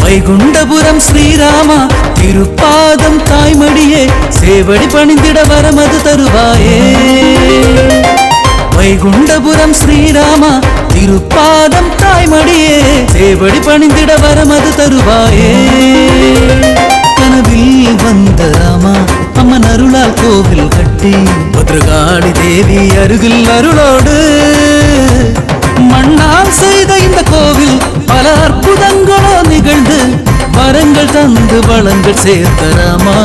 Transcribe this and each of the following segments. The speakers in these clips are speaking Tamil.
வைகுண்டபுரம் ஸ்ரீராமா திருப்பாதம் தாய்மடியே சேவடி பணிந்திட வரமது தருவாயே. வைகுண்டபுரம் ஸ்ரீராமா திருப்பாதம் தாய்மடியே சேவடி பணிந்திட வரமது தருவாயே. கனவில் வந்த ராமா அம்மன் அருளால் கோவில் கட்டி பத்ரகாளி தேவி அருகில் அருளோடு மண்ணால் செய்த இந்த கோவில் பல அற்புதங்களோ நிகழ்ந்து வரங்கள் தந்து வளங்கள் சேர்த்த ராமா.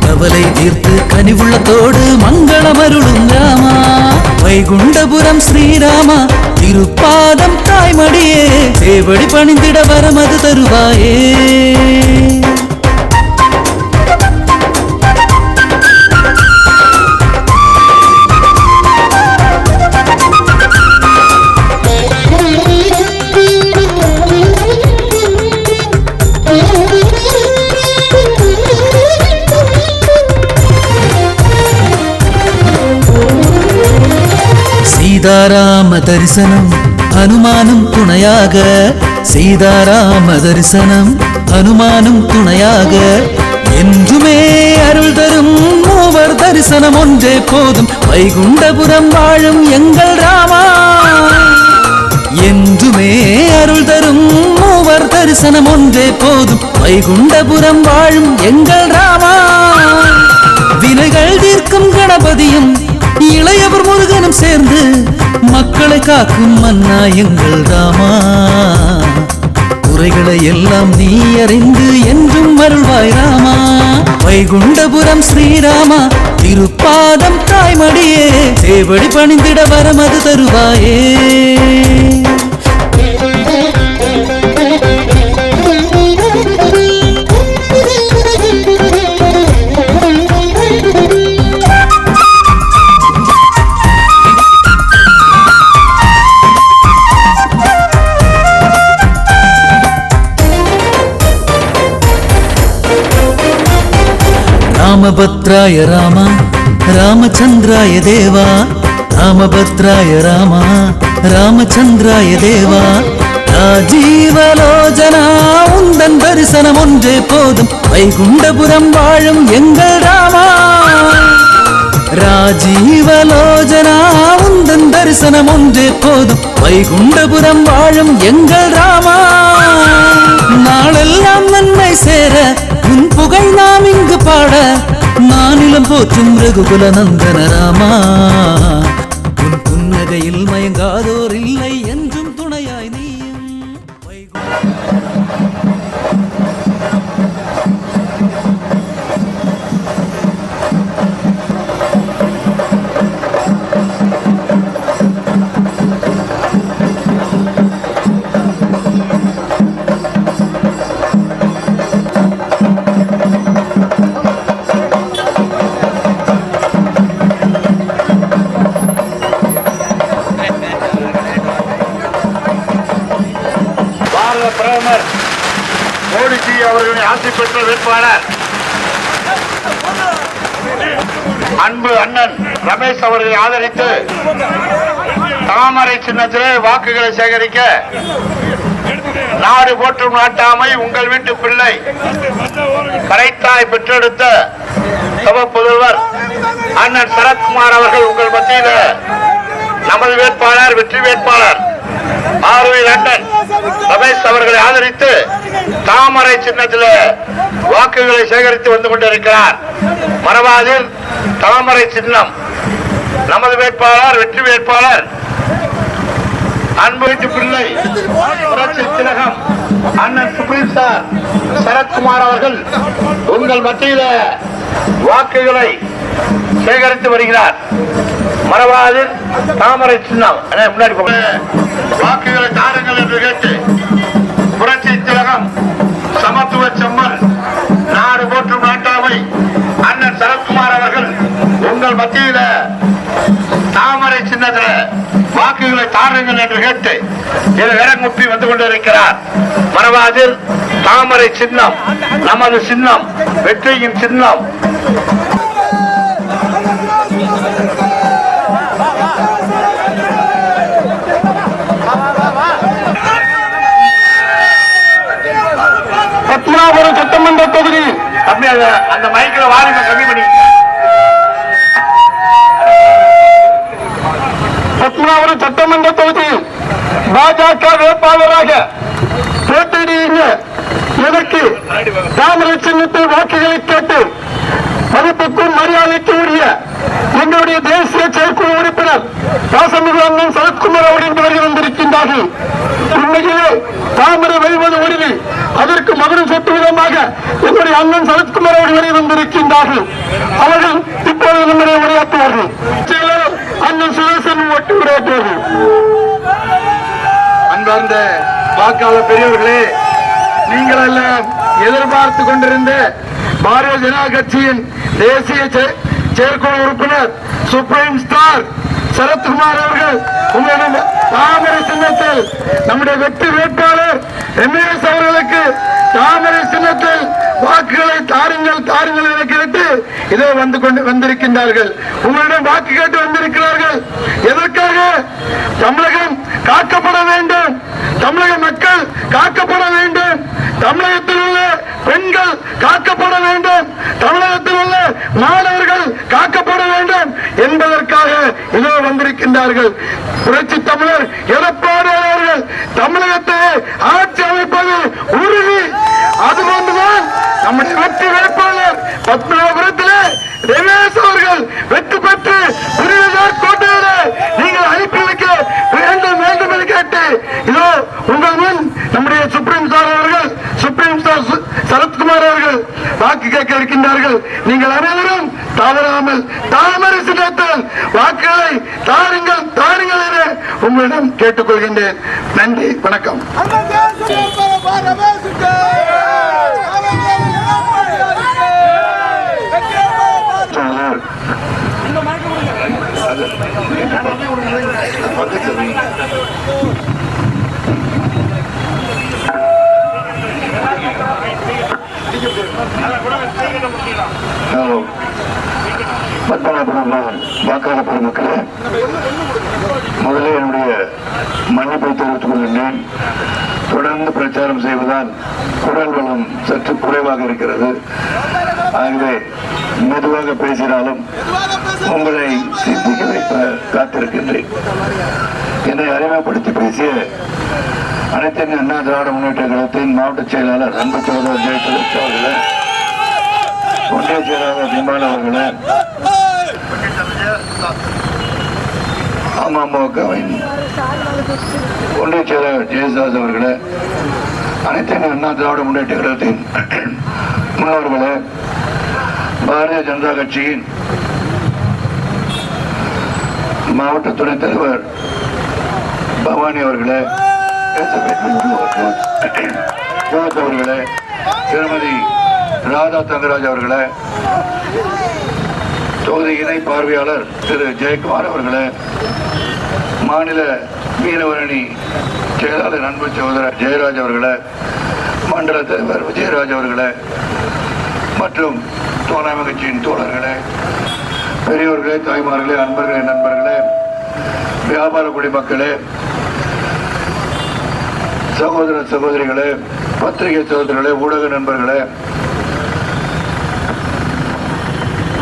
கவலை தீர்த்து கனிவுள்ளத்தோடு மங்களம் அருளும் ராமா. வைகுண்டபுரம் ஸ்ரீராமா திருப்பாதம் தாய்மடியே சேவடி பணிந்திட வரமது தருவாயே. சீதாராம தரிசனம் அனுமானும் துணையாக, சீதாராம தரிசனம் அனுமானும் துணையாக, என்றுமே அருள் தரும் மூவர் தரிசனம் ஒன்றே போதும் வைகுண்டபுரம் வாழும் எங்கள் ராமா. என்றுமே அருள் தரும் மூவர் தரிசனம் ஒன்றே போதும் வைகுண்டபுரம் வாழும் எங்கள் ராமா. வினைகள் தீர்க்கும் கணபதியும் இளையவர் முருகனும் சேர்ந்து மக்களை காக்கும் மன்னா எங்கள் ராமா. குறைகளை எல்லாம் நீ அறிந்து என்றும் அருள்வாய் ராமா. வைகுண்டபுரம் ஸ்ரீராமா திருப்பாதம் தாய்மடியே சேவடி பணிந்திட வரமது தருவாயே. ராமபத்ராய ராமா ராமச்சந்திராய தேவா, ராமபத்ராய ராமா ராமச்சந்திராய தேவா. ராஜீவலோஜனா உந்தன் தரிசனம் ஒன்றே போதும் வைகுண்டபுரம் வாழும் எங்கள் ராமா. ராஜீவலோஜனா உந்தன் தரிசனம் ஒன்றே போதும் வைகுண்டபுரம் வாழும் எங்கள் ராமா. நாளெல்லாம் நன்மை சேர உன் புகழ் நாம் இங்கு பாட நானிலம் போற்றும் ரகுகுல நந்தன ராமா. உன் புன்னகையில் மயங்காதோர் இல்லை என்றும் துணையாய் நீயும். பிரதமர் மோடிஜி அவர்களின் ஆட்சி பெற்ற வேட்பாளர் அன்பு அண்ணன் ரமேஷ் அவர்களை ஆதரித்து தாமரை சின்னத்திலே வாக்குகளை சேகரிக்க நாடு போற்றும் நாட்டாமை உங்கள் வீட்டு பிள்ளை கரைத்தாய் பெற்றெடுத்த சபை புதல்வர் அண்ணன் சரத்குமார் அவர்கள் உங்கள் மத்தியில் நமது வேட்பாளர் வெற்றி வேட்பாளர் ஆர்வி லண்டன் ரமேஷ் அவர்களை ஆதரித்து தாமரை சின்னத்தில் வாக்குகளை சேகரித்து வந்து கொண்டிருக்கிறார். மரபாதில் தாமரை சின்னம் நமது வேட்பாளர் வெற்றி வேட்பாளர் அன்பு வீட்டு பிள்ளை புரட்சி திலகம் அண்ணன் சுப்ரீம் சார் சரத்குமார் அவர்கள் உங்கள் மத்தியில் வாக்குகளை சேகரித்து வருகிறார். மரபாதில் தாமரை சின்னம் முன்னாடி வாக்குகளை தாருங்கள் என்று கேட்டு புரட்சி திலகம் சமத்துவ செம்மல் நாடு போற்றும் நாட்டாமை அண்ணன் சரத்குமார் அவர்கள் உங்கள் மத்தியில் தாமரை சின்னத்தில் வாக்குகளை தாருங்கள் என்று கேட்டு இதில் விரங்குப்பி வந்து கொண்டிருக்கிறார். மரபாதில் தாமரை சின்னம் நமது சின்னம், வெற்றியின் சின்னம். அந்த மைக்ல வால்யூமை கம்மி பண்ணிக்கங்க. பத்மநாபபுரம் சட்டமன்ற தொகுதியில் பாஜக வேட்பாளராக போட்டியிடுகின்ற எனக்கு தாமரை சின்னத்தில் வாக்குகளை கேட்டு மதிப்புக்கும் மரியாதைக்கு உரிய எங்களுடைய தேசிய செயற்குழு உறுப்பினர் பாசமிகு அண்ணன் சரத்குமார் அவர்கள் வருகை வந்திருக்கின்றார்கள். உண்மையிலே தாமரை வெல்வது உறுதி, அதற்கு மகுடம் சொட்டு விதமாக எங்களுடைய அண்ணன் சரத்குமார் அவர்கள் வருகை வந்திருக்கின்றார்கள். அவர்கள் இப்பொழுது நம்முடைய உரையாற்றுவார்கள். அண்ணன் சுரேசன் ஒட்டி உரையாற்றுவார்கள். அன்பார்ந்த வாக்காளர் பெரியவர்களே, நீங்கள் எல்லாம் எதிர்பார்த்து கொண்டிருந்த பாரதிய ஜனதா கட்சியின் தேசிய செயற்குழு உறுப்பினர் சுப்ரீம் ஸ்டார் சரத்குமார் அவர்கள் உங்களிடம் தாமரை சின்னத்தில் நம்முடைய வெற்றி வேட்பாளர் எம்ஏஎஸ் அவர்களுக்கு தாமரை சின்னத்தில் வாக்குகளை தாருங்கள் தாருங்கள் என கேட்டு இதோ வந்திருக்கின்றார்கள். உங்களிடம் வாக்கு கேட்டு வந்திருக்கிறார்கள். எதற்காக? தமிழகம் காக்கப்பட வேண்டும், தமிழக மக்கள் காக்கப்பட வேண்டும், தமிழகத்தில் உள்ள பெண்கள் காக்கப்பட வேண்டும், தமிழகத்தில் உள்ள மாணவர்கள் காக்கப்பட வேண்டும் என்பதற்காக இதோ வந்திருக்கின்றார்கள். புரட்சி தமிழர் எடப்பாடி அவர்கள் தமிழகத்தை ஆட்சி அமைப்பது உறுதி. அதுபோன்றுதான் நம்முடைய வெற்றி வேட்பாளர் பத்மநாபபுரத்திலே ரமேஷ் அவர்கள் வெற்றி பெற்று புரியார் கோட்டையிலே நீங்கள் அனுப்பி வைக்க வேண்டும் வேண்டும் என்று கேட்டு இதோ உங்கள் முன் நம்முடைய சுப்ரீம் ஸ்டார் அவர்கள் சுப்ரீம் ஸ்டார் சரத்குமார் அவர்கள் வாக்கு கேட்க இருக்கின்றார்கள். நீங்கள் அனைவரும் தவறாமல் தாமரை சின்னத்தில் வாக்குகளை தாருங்கள் தாருங்கள் என உங்களிடம் கேட்டுக்கொள்கின்றேன். நன்றி, வணக்கம். வாக்காளர் பெருமக்களே, முதலில் என்னுடைய மன்னிப்பை தெரிவித்துக் கொள்கின்றேன். தொடர்ந்து பிரச்சாரம் செய்வதால் குரல் வளம் சற்று குறைவாக இருக்கிறது. ஆகவே மெதுவாக பேசினாலும் உங்களை சிந்திக்க வைக்க காத்திருக்கின்றேன். என்னை அறிமுகப்படுத்தி பேசிய அனைத்து அண்ணா திராவிட முன்னேற்ற கழகத்தின் மாவட்ட செயலாளர் அன்பு சகோதரர் ஜெயபிரகாஷ் அவர்களே, ஒன்றிய செயலாளர் நிமால் அவர்களே, அமமுகவின் ஒன்றிய செயலாளர் ஜெயதாஸ் அவர்களே, அனைத்து அண்ணா திராவிட முன்னேற்ற கழகத்தின் முன்னோர்களே, பாரதிய ஜனதா கட்சியின் மாவட்ட துணைத் தலைவர் பவானி அவர்களே, அவர்களே, திருமதி ராதா தங்கராஜ் அவர்களே, தொகுதி இணை பார்வையாளர் திரு ஜெயக்குமார் அவர்களே, மாநில மீனவரணி செயலாளர் அன்பு சகோதரர் ஜெயராஜ் அவர்களே, மண்டல தலைவர் விஜயராஜ் அவர்களே மற்றும் தோழமை கட்சியின் தோழர்களே, பெரியோர்களே, தாய்மார்களே, அன்பர்களே, நண்பர்களே, வியாபார குடிமக்களே, சகோதர சகோதரிகளே, பத்திரிகை சகோதரர்களே, ஊடக நண்பர்களே,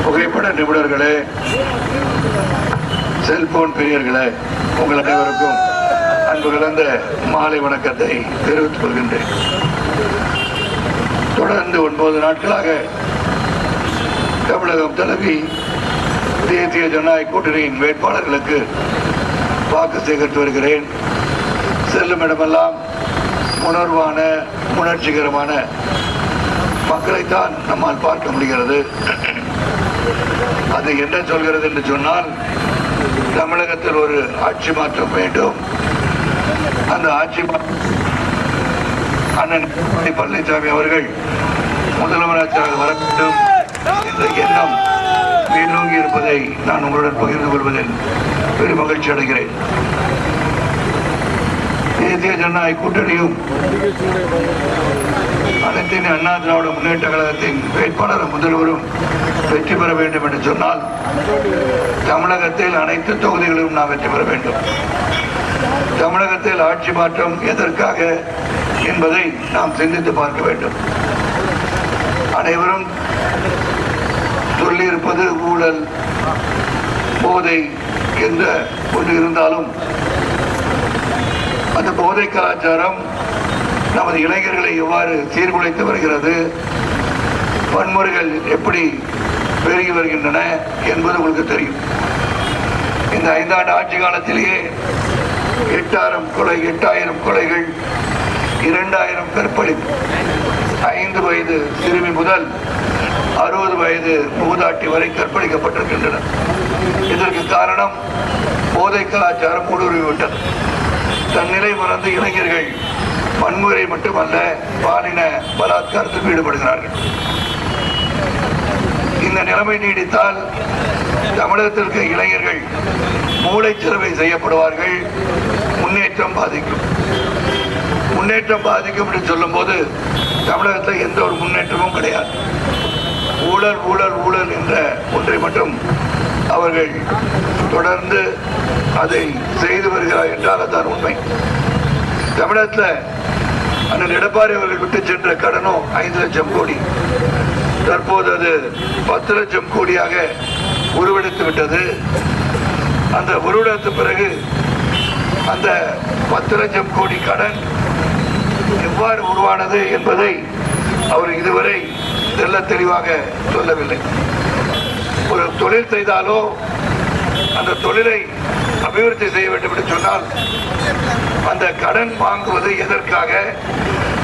புகைப்பட நிபுணர்களே, செல்போன் பிரியர்களே, உங்கள் அனைவருக்கும் அன்பு கலந்த மாலை வணக்கத்தை தெரிவித்துக் கொள்கின்றேன். தொடர்ந்து 9 நாட்களாக தமிழகம் தழுவி தேசிய ஜனநாயக கூட்டணியின் வேட்பாளர்களுக்கு வாக்கு சேகரித்து வருகிறேன். செல்லும் இடமெல்லாம் உணர்வான உணர்ச்சிகரமான மக்களைத்தான் நம்மால் பார்க்க முடிகிறது. அது என்ன சொல்கிறது என்று சொன்னால், தமிழகத்தில் ஒரு ஆட்சி மாற்றம் வேண்டும். அந்த ஆட்சி அண்ணன் பழனிசாமி அவர்கள் முதலமைச்சராக வர வேண்டும் என்ற எண்ணம் மேலோங்கி இருப்பதை நான் உங்களுடன் பகிர்ந்து கொள்வதில் பெரும் மகிழ்ச்சி அடைகிறேன். தேசிய ஜனநாயக கூட்டணியும் அனைத்து அண்ணா திராவிட முன்னேற்ற கழகத்தின் வேட்பாளர் முதல்வரும் வெற்றி பெற வேண்டும் என்று சொன்னால், தமிழகத்தில் அனைத்து தொகுதிகளிலும் நாம் வெற்றி பெற வேண்டும். தமிழகத்தில் ஆட்சி மாற்றம் எதற்காக என்பதை நாம் சிந்தித்து பார்க்க வேண்டும். அனைவரும் சொல்லியிருப்பது ஊழல் போதை என்ற ஒன்று இருந்தாலும் அந்த போதை கலாச்சாரம் நமது இளைஞர்களை எவ்வாறு சீர்குலைத்து வருகிறது, வன்முறைகள் எப்படி பெருகி வருகின்றன என்பது உங்களுக்கு தெரியும். இந்த 5 ஆண்டு ஆட்சி காலத்திலேயே 8000 கொலைகள், 2000 கற்பழிப்பு, 5 வயது சிறுமி முதல் 60 வயது மூதாட்டி வரை கற்பழிக்கப்பட்டிருக்கின்றன. இதற்கு காரணம் போதை கலாச்சாரம் ஊடுருவிவிட்டது. தன்னிலை மறந்து இளைஞர்கள் வன்முறை மட்டுமல்ல பாலின பலாத்காரத்தில் ஈடுபடுகிறார்கள். இந்த நிலைமை நீடித்தால் தமிழகத்திற்கு இளைஞர்கள் மூளைச்சலவை செய்யப்படுவார்கள். முன்னேற்றம் பாதிக்கும் என்று சொல்லும் போது தமிழகத்தில் எந்த ஒரு முன்னேற்றமும் கிடையாது. ஊழல் ஊழல் ஊழல் என்ற ஒன்றை மட்டும் அவர்கள் தொடர்ந்து அதை செய்து வருகிறார் என்றால் அதுதான் உண்மை. தமிழகத்தில் அண்ணன் எடப்பாடி அவர்கள் விட்டு சென்ற கடனோ 5 லட்சம் கோடி, தற்போது அது 10 லட்சம் கோடியாக உருவெடுத்து விட்டது. அந்த உருவெடுத்த பிறகு அந்த 10 லட்சம் கோடி கடன் எவ்வாறு உருவானது என்பதை அவர் இதுவரை தெல்ல தெளிவாக சொல்லவில்லை. ஒரு தொழில் செய்தாலோ அந்த தொழிலை அபிவிருத்தி செய்ய வேண்டும் என்று சொன்னால் அந்த கடன் வாங்குவது எதற்காக,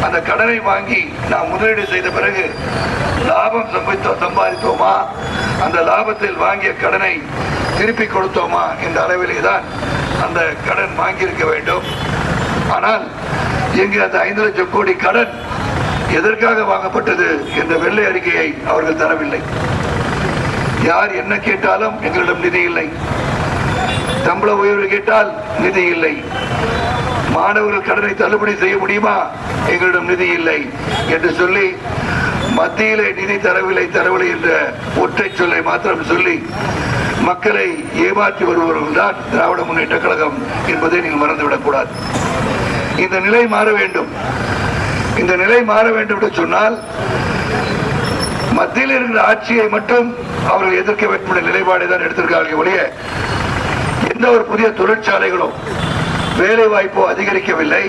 அந்த கடனை வாங்கி நாம் முதலீடு செய்த பிறகு லாபம் சம்பாதித்தோமா, அந்த லாபத்தில் வாங்கிய கடனை திருப்பி கொடுத்தோமா என்ற அளவிலே தான் அந்த கடன் வாங்கியிருக்க வேண்டும். ஆனால் இங்கு அந்த 5 லட்சம் கோடி கடன் எதற்காக வாங்கப்பட்டது என்ற வெள்ளை அறிக்கையை அவர்கள் தரவில்லை. யார் என்ன கேட்டாலும் எங்களிடம் நிதி இல்லை, சம்பள உயர்வு கேட்டால் நிதி இல்லை, மாணவர்கள் கடனை தள்ளுபடி செய்ய முடியுமா, எங்களிடம் நிதி இல்லை என்று சொல்லி மத்தியிலே நிதி தரவில்லை என்ற ஒற்றை சொல்லை மாத்திரம் சொல்லி மக்களை ஏமாற்றி வருபவர்கள் தான் திராவிட முன்னேற்ற கழகம் என்பதை நீங்கள் மறந்துவிடக் கூடாது. இந்த நிலை மாற வேண்டும். இந்த நிலை மாற வேண்டும் என்று சொன்னால் மத்தியில் இருக்கிற ஆட்சியை மட்டும் அவர்கள் எதிர்க்க வேண்டும் என்ற நிலைப்பாடை தான் எடுத்திருக்கார்கள் ஒழிய எந்த ஒரு புதிய தொழிற்சாலைகளோ வேலை வாய்ப்போ அதிகரிக்கவில்லை.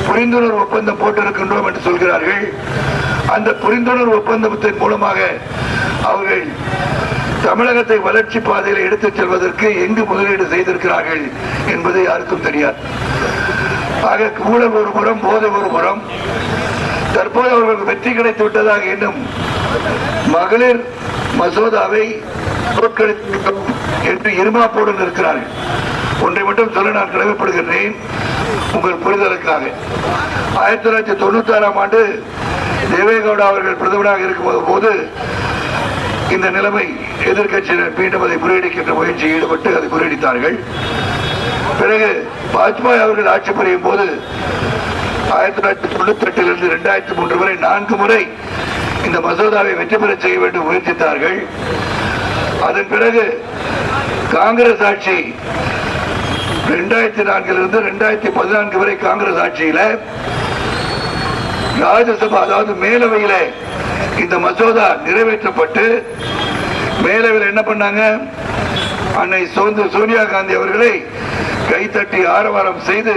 புரிந்துணர்வு ஒப்பந்தம் போட்டிருக்கின்றோம் என்று சொல்கிறார்கள். அந்த புரிந்துணர்வு ஒப்பந்தத்தின் மூலமாக அவர்கள் தமிழகத்தை வளர்ச்சி பாதையில் எடுத்துச் செல்வதற்கு எங்கு முதலீடு செய்திருக்கிறார்கள் என்பது யாருக்கும் தெரியாது. ஆக ஊழல் ஒரு புறம், போதை ஒரு புறம். தற்போது அவர்களுக்கு வெற்றி கிடைத்து விட்டதாக எண்ணும் மகளிர் மசோதாவை என்று இருமாப்போடு இருக்கிறார்கள். ஒன்றை மட்டும் சொல்ல நான் கடமைப்படுகிறேன் உங்கள் புரிதலுக்காக. 1996ஆம் ஆண்டு தேவேகவுடா அவர்கள் பிரதமராக இருக்கும் போது இந்த நிலைமை எதிர்கட்சியினர் மீண்டும் அதை முறியடிக்கின்ற முயற்சியில் ஈடுபட்டு அதை முறியடித்தார்கள். பிறகு வாஜ்பாய் அவர்கள் ஆட்சி புரியும் போது 1998 2003 வரை 4 முறை இந்த மசோதாவை வெற்றி பெற செய்ய வேண்டும் முயற்சித்தார்கள். அதன் பிறகு காங்கிரஸ் ஆட்சி 2004 2014 வரை காங்கிரஸ் ஆட்சியில ராஜ்யசபா அதாவது மேலவையில இந்த மசோதா நிறைவேற்றப்பட்டு மேலவையில் என்ன பண்ணாங்க, அன்னை சோனியா காந்தி அவர்களை கைத்தட்டி ஆரவாரம் செய்து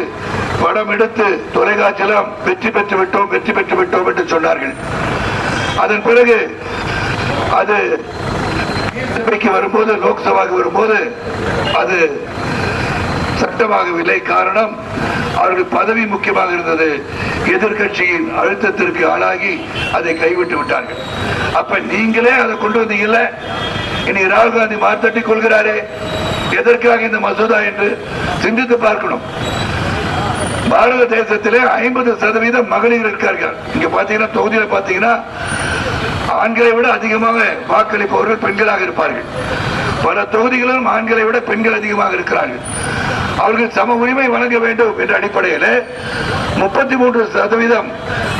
படம் எடுத்து தொலைக்காட்சியிலும் வெற்றி பெற்று விட்டோம் என்று சொன்னார்கள். அதன் பிறகு அது வரும்போது லோக்சபாவுக்கு வரும்போது அது சட்டமாகவில்லை. காரணம் அவர்கள் பதவி முக்கியமாக இருந்தது. எதிர்கட்சியின் அழுத்தத்திற்கு ஆளாகி அதை கைவிட்டு விட்டார்கள். அப்ப நீங்களே அதை கொண்டு வந்தீங்கல்ல, இனி ராகுல் காந்தி மாத்தட்டி கொள்கிறாரே எதற்காக இந்த மசோதா என்று சிந்தித்து பார்க்கணும். பாரத தேசத்திலே 50% மகளிர் இருக்கார்கள். இங்க பாத்தீங்கன்னா தொகுதியில பாத்தீங்கன்னா ஆண்களை விட அதிகமாக வாக்களிப்பவர்கள் பெண்களாக இருப்பார்கள். பல தொகுதிகளிலும் ஆண்களை விட பெண்கள் அதிகமாக இருக்கிறார்கள். அவர்கள் சம உரிமை வழங்க வேண்டும் என்ற அடிப்படையில் 33%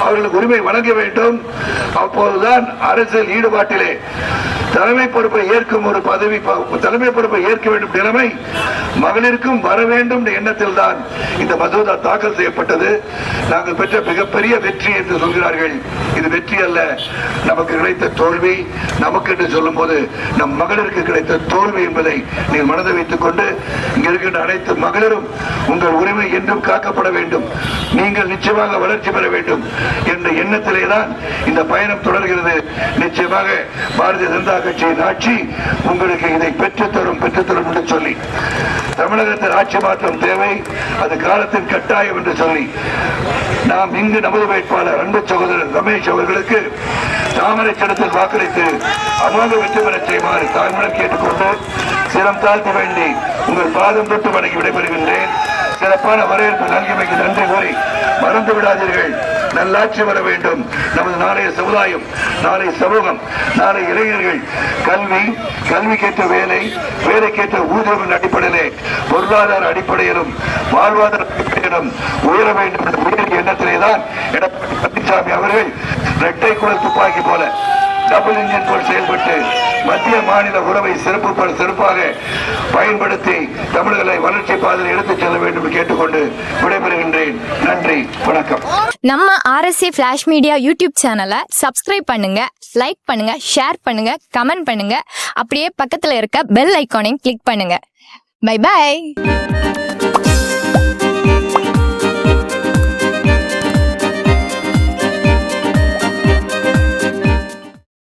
அவர்களுக்கு உரிமை வழங்க வேண்டும். அப்போதுதான் அரசியல் ஈடுபாட்டிலே தலைமை பொறுப்பை ஏற்கும் ஒரு பதவி, தலைமை பொறுப்பை ஏற்க வேண்டும் நிலைமை மகளிருக்கும் வர வேண்டும் எண்ணத்தில் தான் இந்த மசோதா தாக்கல் செய்யப்பட்டது. நாங்கள் பெற்ற மிகப்பெரிய வெற்றி என்று சொல்கிறார்கள். இது வெற்றி அல்ல, நமக்கு கிடைத்த தோல்வி. நமக்கு என்று சொல்லும் போது நம் மகளிருக்கு கிடைத்த தோல்வி என்பதை நீங்கள் மனதை வைத்துக் கொண்டு, இங்க இருக்கின்ற அனைத்து மகளிரும் உங்கள் உரிமை என்றும் காக்கப்பட வேண்டும், நீங்கள் நிச்சயமாக வளர்ச்சி பெற வேண்டும் என்ற எண்ணத்திலே தான் இந்த பயணம் தொடர்கிறது. நிச்சயமாக பாரதிய ஜனதா கட்சியின் ஆட்சி உங்களுக்கு இதை பெற்றுத்தரும் என்று சொல்லி, தமிழகத்தில் ஆட்சி மாற்றம் தேவை, அது காலத்தின் கட்டாயம் என்று சொல்லி, நாம் இங்கு நமது வேட்பாளர் அன்பு சகோதரர் ரமேஷ் அவர்களுக்கு தாமரை சின்னத்தில் வாக்களித்து அமோக வெற்றி பெற செய்யுமாறு தாழ்மையுடன் கேட்டுக்கொண்டு சிரம் தாழ்த்த வேண்டி உங்கள் பாதம் தொட்டு வணங்கி விடைபெறுகின்றேன். சிறப்பான வரவேற்பு நல்கிமைக்கு நன்றி கூறி மறந்து விடாதீர்கள். நல்லாட்சி வர வேண்டும். நமது நாளைய சமுதாயம், நாளை சமூகம், நாளை இளைஞர்கள் கல்விக்கேற்ற வேலை, வேலைக்கேற்ற ஊதியம் என்ற அடிப்படையிலே, பொருளாதார அடிப்படையிலும் வாழ்வாதார அடிப்படையிலும் உயர வேண்டும் என்ற உயரிய எண்ணத்திலே தான் எடப்பாடி பழனிசாமி அவர்கள் இரட்டை குழல் துப்பாக்கி போல டபுள் இன்ஜின் போல் செயல்பட்டு மத்திய மாநில உறவை சிறப்பாக பயன்படுத்தி தமிழர்களை வளர்ச்சி பாதையில் எடுத்துச் செல்ல வேண்டும் என்று கேட்டுக்கொண்டு விடைபெறுகின்றேன். நன்றி, வணக்கம். நம்ம RSA ஃபிளாஷ் மீடியா யூடியூப் சேனலை சப்ஸ்கிரைப் பண்ணுங்க, லைக் பண்ணுங்க, ஷேர் பண்ணுங்க, கமெண்ட் பண்ணுங்க. அப்படியே பக்கத்துல இருக்க பெல் ஐகானையும் கிளிக் பண்ணுங்க. Bye by.